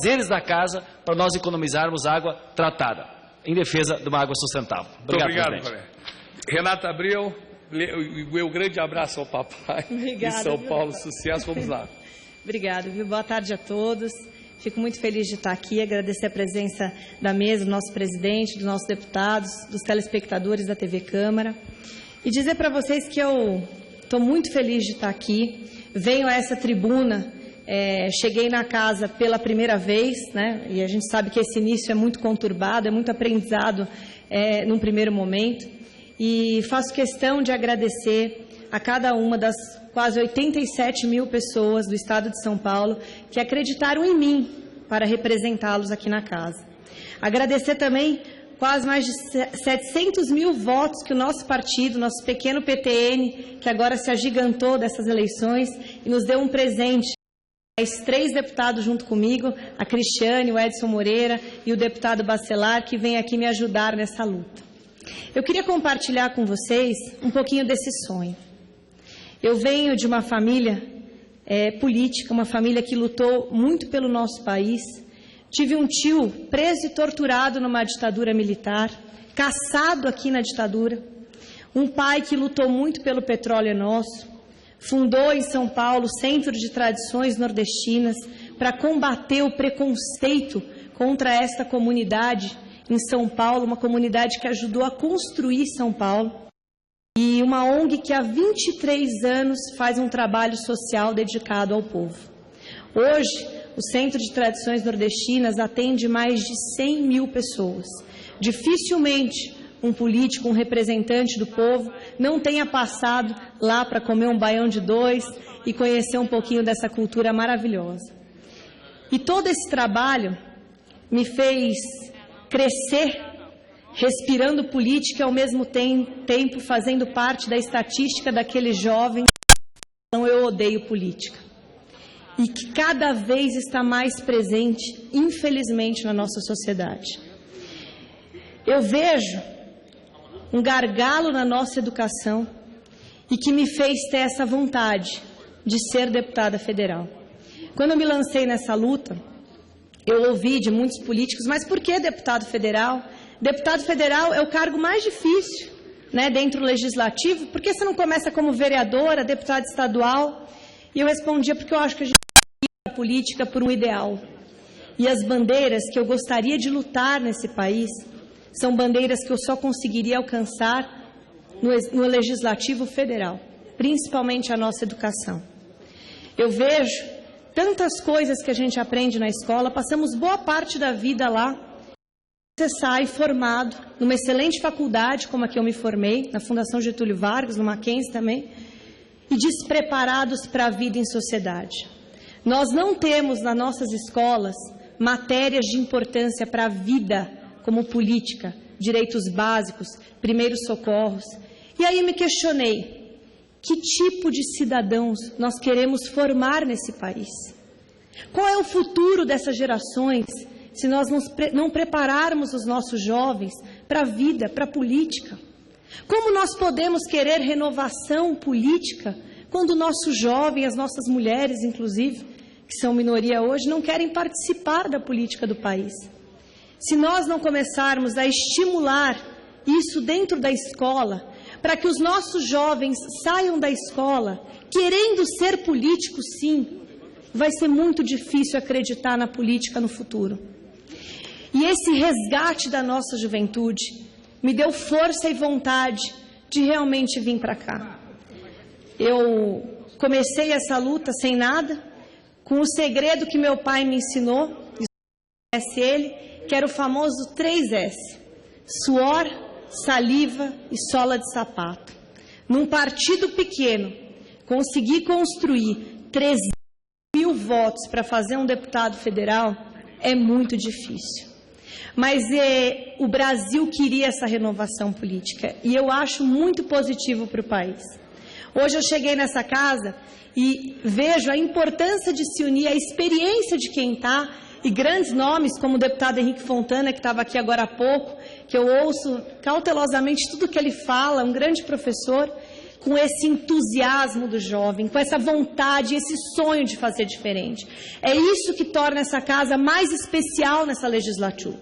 afazeres da casa para nós economizarmos água tratada, em defesa de uma água sustentável. Obrigado, presidente. Renata Abreu, meu grande abraço ao papai. Obrigada, de São Paulo, sucesso, vamos lá. Obrigada, viu? Boa tarde a todos. Fico muito feliz de estar aqui, agradecer a presença da mesa, do nosso presidente, dos nossos deputados, dos telespectadores da TV Câmara. E dizer para vocês que eu estou muito feliz de estar aqui. Venho a essa tribuna, cheguei na casa pela primeira vez, né? E a gente sabe que esse início é muito conturbado, é muito aprendizado num primeiro momento. E faço questão de agradecer a cada uma das quase 87 mil pessoas do Estado de São Paulo que acreditaram em mim para representá-los aqui na casa. Agradecer também quase mais de 700 mil votos que o nosso partido, nosso pequeno PTN, que agora se agigantou dessas eleições e nos deu um presente. Mais 3 deputados junto comigo, a Cristiane, o Edson Moreira e o deputado Bacelar, que vem aqui me ajudar nessa luta. Eu queria compartilhar com vocês um pouquinho desse sonho. Eu venho de uma família política, uma família que lutou muito pelo nosso país. Tive um tio preso e torturado numa ditadura militar, caçado aqui na ditadura. Um pai que lutou muito pelo petróleo nosso. Fundou em São Paulo o Centro de Tradições Nordestinas para combater o preconceito contra esta comunidade em São Paulo, uma comunidade que ajudou a construir São Paulo. E uma ONG que há 23 anos faz um trabalho social dedicado ao povo. Hoje, o Centro de Tradições Nordestinas atende mais de 100 mil pessoas. Dificilmente um político, um representante do povo, não tenha passado lá para comer um baião de 2 e conhecer um pouquinho dessa cultura maravilhosa. E todo esse trabalho me fez crescer respirando política e, ao mesmo tempo, fazendo parte da estatística daqueles jovens que eu odeio política. E que cada vez está mais presente, infelizmente, na nossa sociedade. Eu vejo um gargalo na nossa educação e que me fez ter essa vontade de ser deputada federal. Quando eu me lancei nessa luta, eu ouvi de muitos políticos, mas por que deputado federal? Deputado federal é o cargo mais difícil, né, dentro do legislativo. Por que você não começa como vereadora, deputada estadual? E eu respondia porque eu acho que a gente a política por um ideal. E as bandeiras que eu gostaria de lutar nesse país são bandeiras que eu só conseguiria alcançar no legislativo federal, principalmente a nossa educação. Eu vejo tantas coisas que a gente aprende na escola, passamos boa parte da vida lá. Você sai formado numa excelente faculdade, como a que eu me formei, na Fundação Getúlio Vargas, no Mackenzie também, e despreparados para a vida em sociedade. Nós não temos nas nossas escolas matérias de importância para a vida, como política, direitos básicos, primeiros socorros. E aí me questionei, que tipo de cidadãos nós queremos formar nesse país? Qual é o futuro dessas gerações se nós não prepararmos os nossos jovens para a vida, para a política? Como nós podemos querer renovação política quando o nosso jovem, as nossas mulheres, inclusive, que são minoria hoje, não querem participar da política do país? Se nós não começarmos a estimular isso dentro da escola, para que os nossos jovens saiam da escola querendo ser políticos, sim, vai ser muito difícil acreditar na política no futuro. E esse resgate da nossa juventude me deu força e vontade de realmente vir para cá. Eu comecei essa luta sem nada, com o segredo que meu pai me ensinou, ele, que era o famoso 3S, suor, saliva e sola de sapato. Num partido pequeno, conseguir construir 13 mil votos para fazer um deputado federal é muito difícil. Mas o Brasil queria essa renovação política e eu acho muito positivo para o país. Hoje eu cheguei nessa casa e vejo a importância de se unir, a experiência de quem está, e grandes nomes como o deputado Henrique Fontana, que estava aqui agora há pouco, que eu ouço cautelosamente tudo que ele fala, um grande professor, com esse entusiasmo do jovem, com essa vontade, esse sonho de fazer diferente. É isso que torna essa casa mais especial nessa legislatura.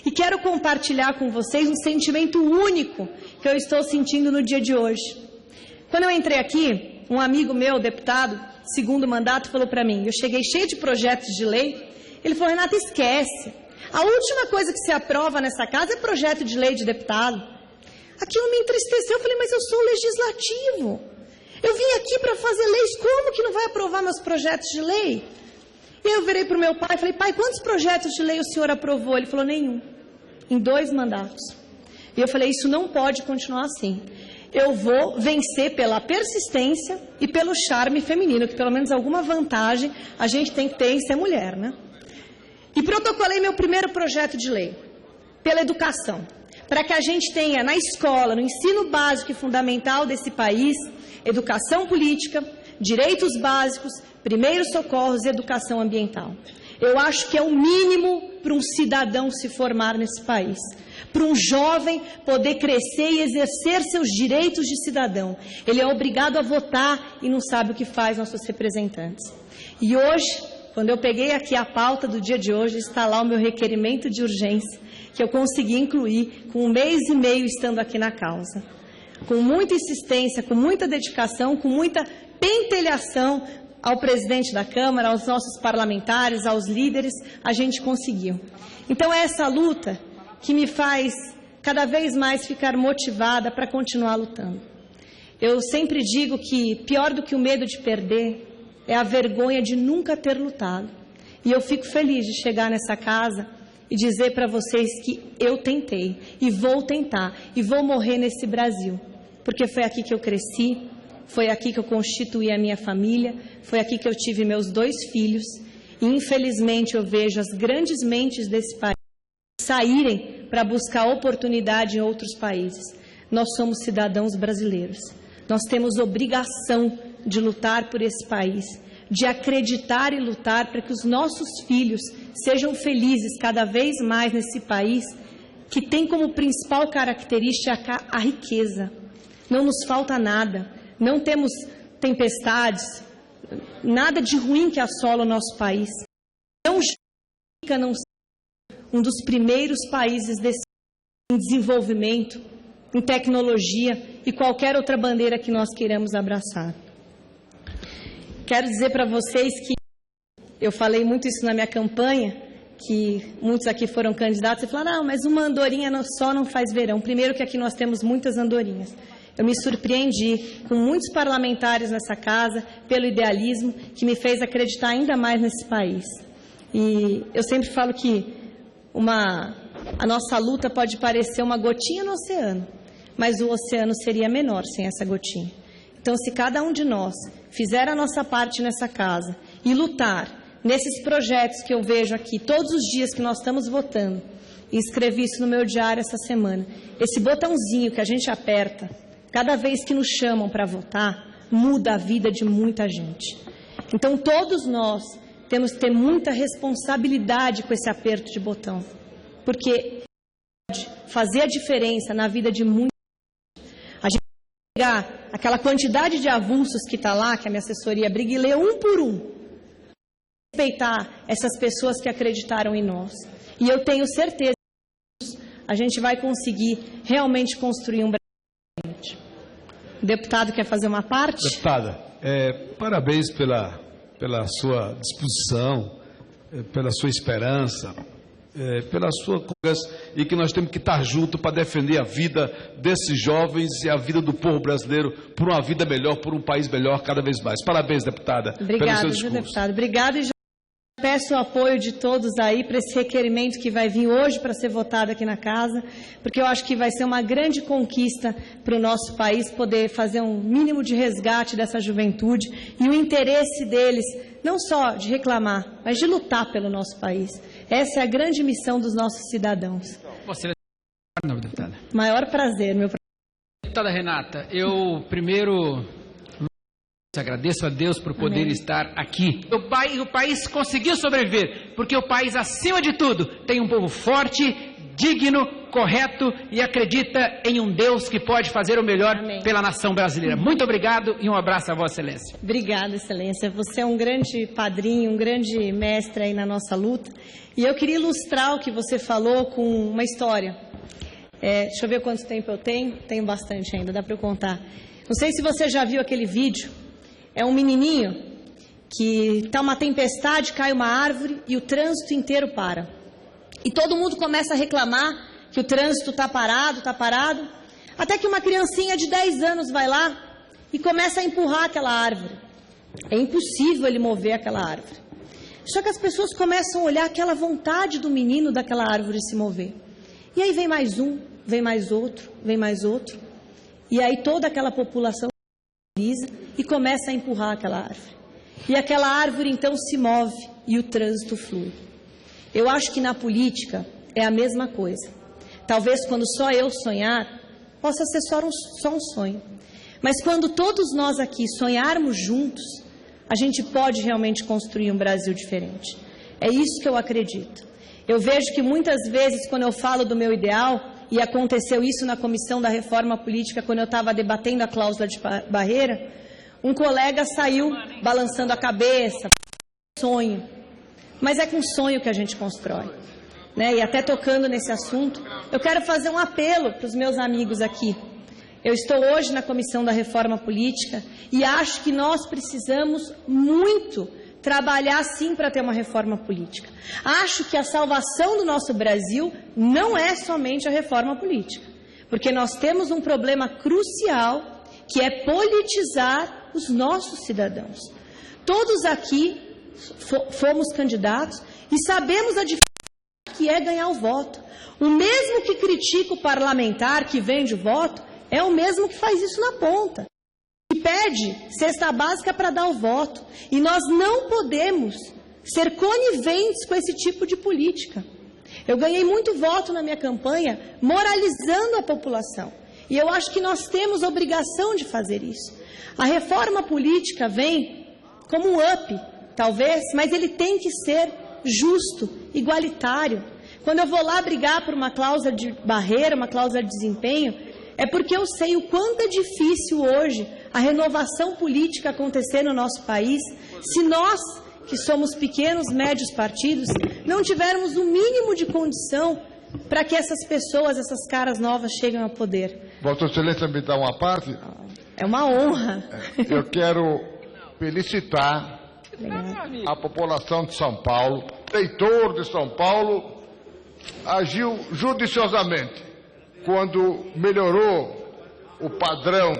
E quero compartilhar com vocês um sentimento único que eu estou sentindo no dia de hoje. Quando eu entrei aqui, um amigo meu, deputado, segundo mandato, falou para mim, eu cheguei cheio de projetos de lei, ele falou, Renata, esquece. A última coisa que se aprova nessa casa é projeto de lei de deputado. Aquilo me entristeceu, eu falei, mas eu sou o legislativo. Eu vim aqui para fazer leis, como que não vai aprovar meus projetos de lei? E eu virei para o meu pai e falei, pai, quantos projetos de lei o senhor aprovou? Ele falou, nenhum, em 2 mandatos. E eu falei, isso não pode continuar assim. Eu vou vencer pela persistência e pelo charme feminino, que pelo menos alguma vantagem a gente tem que ter em ser mulher, né? E protocolei meu primeiro projeto de lei, pela educação, para que a gente tenha na escola, no ensino básico e fundamental desse país, educação política, direitos básicos, primeiros socorros e educação ambiental. Eu acho que é o mínimo para um cidadão se formar nesse país, para um jovem poder crescer e exercer seus direitos de cidadão. Ele é obrigado a votar e não sabe o que faz nossos representantes. E hoje, quando eu peguei aqui a pauta do dia de hoje, está lá o meu requerimento de urgência, que eu consegui incluir com 1 mês e meio estando aqui na causa. Com muita insistência, com muita dedicação, com muita pentelhação ao presidente da Câmara, aos nossos parlamentares, aos líderes, a gente conseguiu. Então é essa luta que me faz cada vez mais ficar motivada para continuar lutando. Eu sempre digo que pior do que o medo de perder é a vergonha de nunca ter lutado. E eu fico feliz de chegar nessa casa e dizer para vocês que eu tentei, e vou tentar, e vou morrer nesse Brasil. Porque foi aqui que eu cresci, foi aqui que eu constituí a minha família, foi aqui que eu tive meus 2 filhos, e infelizmente eu vejo as grandes mentes desse país saírem para buscar oportunidade em outros países. Nós somos cidadãos brasileiros. Nós temos obrigação de lutar por esse país, de acreditar e lutar para que os nossos filhos sejam felizes cada vez mais nesse país, que tem como principal característica a riqueza. Não nos falta nada, não temos tempestades, nada de ruim que assola o nosso país. Não justifica não ser um dos primeiros países em desenvolvimento, em tecnologia e qualquer outra bandeira que nós queiramos abraçar. Quero dizer para vocês que eu falei muito isso na minha campanha, que muitos aqui foram candidatos e falaram, não, mas uma andorinha só não faz verão. Primeiro que aqui nós temos muitas andorinhas. Eu me surpreendi com muitos parlamentares nessa casa, pelo idealismo, que me fez acreditar ainda mais nesse país. E eu sempre falo que a nossa luta pode parecer uma gotinha no oceano, mas o oceano seria menor sem essa gotinha. Então, se cada um de nós fizer a nossa parte nessa casa e lutar nesses projetos que eu vejo aqui, todos os dias que nós estamos votando, e escrevi isso no meu diário essa semana, esse botãozinho que a gente aperta, cada vez que nos chamam para votar, muda a vida de muita gente. Então, todos nós temos que ter muita responsabilidade com esse aperto de botão, porque pode fazer a diferença na vida de muita gente. A gente vai pegar aquela quantidade de avulsos que está lá, que a minha assessoria briga, e ler um por um. Respeitar essas pessoas que acreditaram em nós. E eu tenho certeza que a gente vai conseguir realmente construir um Brasil diferente. O deputado quer fazer uma parte? Deputada, parabéns pela sua disposição, pela sua esperança, pela sua conversa, e que nós temos que estar juntos para defender a vida desses jovens e a vida do povo brasileiro por uma vida melhor, por um país melhor cada vez mais. Parabéns, deputada. Obrigada, deputado. Obrigada, e já peço o apoio de todos aí para esse requerimento que vai vir hoje para ser votado aqui na casa, porque eu acho que vai ser uma grande conquista para o nosso país poder fazer um mínimo de resgate dessa juventude e o interesse deles, não só de reclamar, mas de lutar pelo nosso país. Essa é a grande missão dos nossos cidadãos. Deputada. Maior prazer, meu. Deputada Renata, eu primeiro agradeço a Deus por poder estar aqui. O país conseguiu sobreviver, porque o país, acima de tudo, tem um povo forte, digno, correto e acredita em um Deus que pode fazer o melhor Amém. pela nação brasileira. Muito obrigado e um abraço a Vossa Excelência. Obrigada, Excelência. Você é um grande padrinho, um grande mestre aí na nossa luta. E eu queria ilustrar o que você falou com uma história. Deixa eu ver quanto tempo eu tenho. Tenho bastante ainda, dá para eu contar. Não sei se você já viu aquele vídeo. É um menininho que está uma tempestade, cai uma árvore e o trânsito inteiro para. E todo mundo começa a reclamar que o trânsito está parado, até que uma criancinha de 10 anos vai lá e começa a empurrar aquela árvore. É impossível ele mover aquela árvore. Só que as pessoas começam a olhar aquela vontade do menino daquela árvore se mover. E aí vem mais um, vem mais outro, vem mais outro. E aí toda aquela população se mobiliza e começa a empurrar aquela árvore. E aquela árvore então se move e o trânsito flui. Eu acho que na política é a mesma coisa. Talvez quando só eu sonhar, possa ser só um sonho. Mas quando todos nós aqui sonharmos juntos, a gente pode realmente construir um Brasil diferente. É isso que eu acredito. Eu vejo que muitas vezes, quando eu falo do meu ideal, e aconteceu isso na Comissão da Reforma Política, quando eu estava debatendo a cláusula de barreira, um colega saiu balançando a cabeça, sonho. Mas é com sonho que a gente constrói. E até tocando nesse assunto, eu quero fazer um apelo para os meus amigos aqui. Eu estou hoje na Comissão da Reforma Política e acho que nós precisamos muito trabalhar sim para ter uma reforma política. Acho que a salvação do nosso Brasil não é somente a reforma política, porque nós temos um problema crucial que é politizar os nossos cidadãos. Todos aqui fomos candidatos e sabemos a dificuldade que é ganhar o voto. O mesmo que critica o parlamentar que vende o voto é o mesmo que faz isso na ponta, que pede cesta básica para dar o voto. E nós não podemos ser coniventes com esse tipo de política. Eu ganhei muito voto na minha campanha moralizando a população. E eu acho que nós temos obrigação de fazer isso. A reforma política vem como um up, talvez, mas ele tem que ser justo, igualitário. Quando eu vou lá brigar por uma cláusula de barreira, uma cláusula de desempenho, é porque eu sei o quanto é difícil hoje a renovação política acontecer no nosso país, se nós, que somos pequenos, médios partidos, não tivermos o mínimo de condição para que essas pessoas, essas caras novas cheguem ao poder. Vossa Excelência me dá uma parte? É uma honra. Eu quero felicitar a população de São Paulo. O eleitor de São Paulo agiu judiciosamente quando melhorou o padrão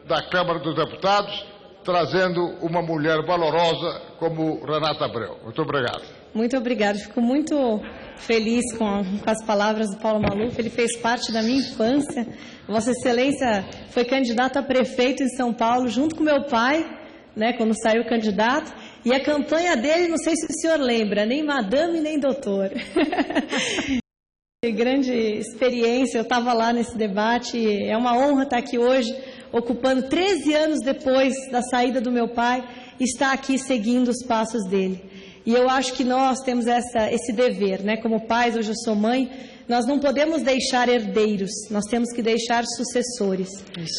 da Câmara dos Deputados, trazendo uma mulher valorosa como Renata Abreu. Muito obrigado. Muito obrigada. Fico muito feliz com as palavras do Paulo Maluf. Ele fez parte da minha infância. Vossa Excelência foi candidato a prefeito em São Paulo, junto com meu pai, quando saiu candidato. E a campanha dele, não sei se o senhor lembra, nem madame, nem doutor. Grande experiência, eu estava lá nesse debate. É uma honra estar aqui hoje, ocupando 13 anos depois da saída do meu pai, estar aqui seguindo os passos dele. E eu acho que nós temos esse dever, como pais, hoje eu sou mãe, nós não podemos deixar herdeiros, nós temos que deixar sucessores.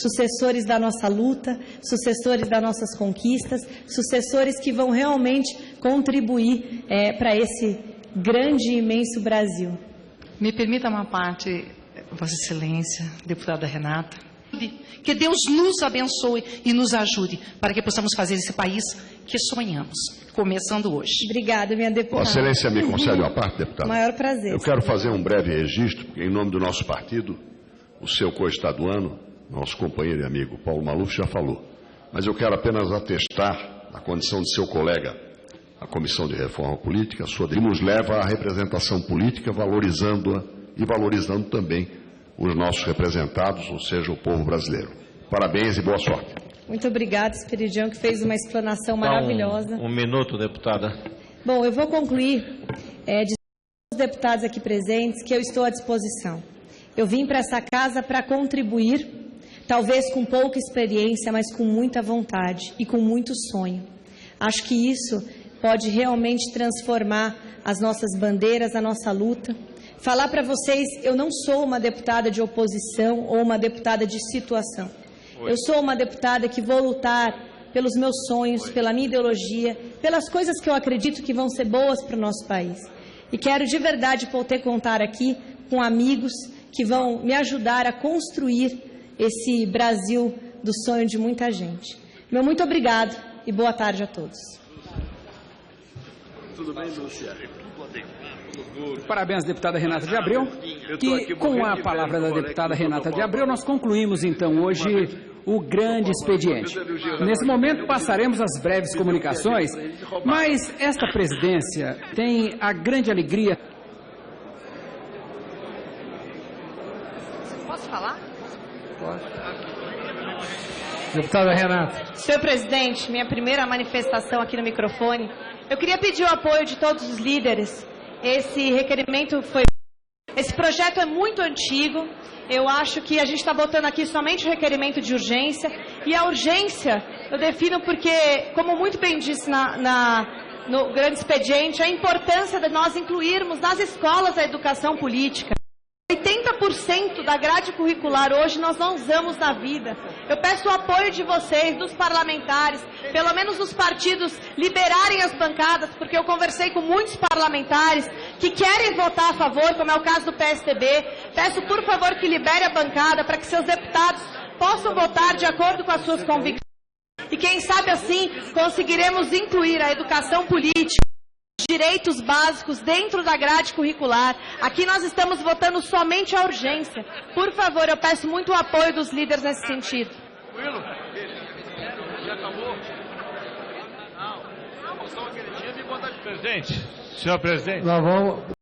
Sucessores da nossa luta, sucessores das nossas conquistas, sucessores que vão realmente contribuir para esse grande e imenso Brasil. Me permita uma parte, Vossa Excelência, deputada Renata. Que Deus nos abençoe e nos ajude para que possamos fazer esse país que sonhamos, começando hoje. Obrigada, minha deputada. Vossa Excelência me concede uma parte, deputada? Maior prazer. Eu quero fazer um breve registro, porque em nome do nosso partido, o seu co-estaduano, nosso companheiro e amigo Paulo Maluf já falou. Mas eu quero apenas atestar a condição de seu colega, a Comissão de Reforma Política, que nos leva à representação política, valorizando-a e valorizando também os nossos representados, ou seja, o povo brasileiro. Parabéns e boa sorte. Muito obrigada, Esperidião, que fez uma explanação maravilhosa. Um minuto, deputada. Bom, eu vou concluir de todos os deputados aqui presentes que eu estou à disposição. Eu vim para essa casa para contribuir, talvez com pouca experiência, mas com muita vontade e com muito sonho. Acho que isso pode realmente transformar as nossas bandeiras, a nossa luta, falar para vocês, eu não sou uma deputada de oposição ou uma deputada de situação. Eu sou uma deputada que vou lutar pelos meus sonhos, pela minha ideologia, pelas coisas que eu acredito que vão ser boas para o nosso país. E quero de verdade poder contar aqui com amigos que vão me ajudar a construir esse Brasil do sonho de muita gente. Meu muito obrigado e boa tarde a todos. Tudo bem, Lúcia? Parabéns, deputada Renata de Abreu. E com a palavra da deputada Renata de Abreu, nós concluímos então hoje o grande expediente. Nesse momento passaremos as breves comunicações, mas esta presidência tem a grande alegria. Posso falar? Deputada Renata. Senhor presidente, minha primeira manifestação aqui no microfone, eu queria pedir o apoio de todos os líderes. Esse projeto é muito antigo. Eu acho que a gente está votando aqui somente o requerimento de urgência. E a urgência eu defino porque, como muito bem disse no grande expediente, a importância de nós incluirmos nas escolas a educação política. 80% da grade curricular hoje nós não usamos na vida. Eu peço o apoio de vocês, dos parlamentares, pelo menos dos partidos, liberarem as bancadas, porque eu conversei com muitos parlamentares que querem votar a favor, como é o caso do PSDB. Peço, por favor, que libere a bancada para que seus deputados possam votar de acordo com as suas convicções. E quem sabe assim conseguiremos incluir a educação política, direitos básicos dentro da grade curricular. Aqui nós estamos votando somente a urgência. Por favor, eu peço muito o apoio dos líderes nesse sentido. Já acabou? Não. Só aquele dia de votar de presidente. Senhor presidente. Nós vamos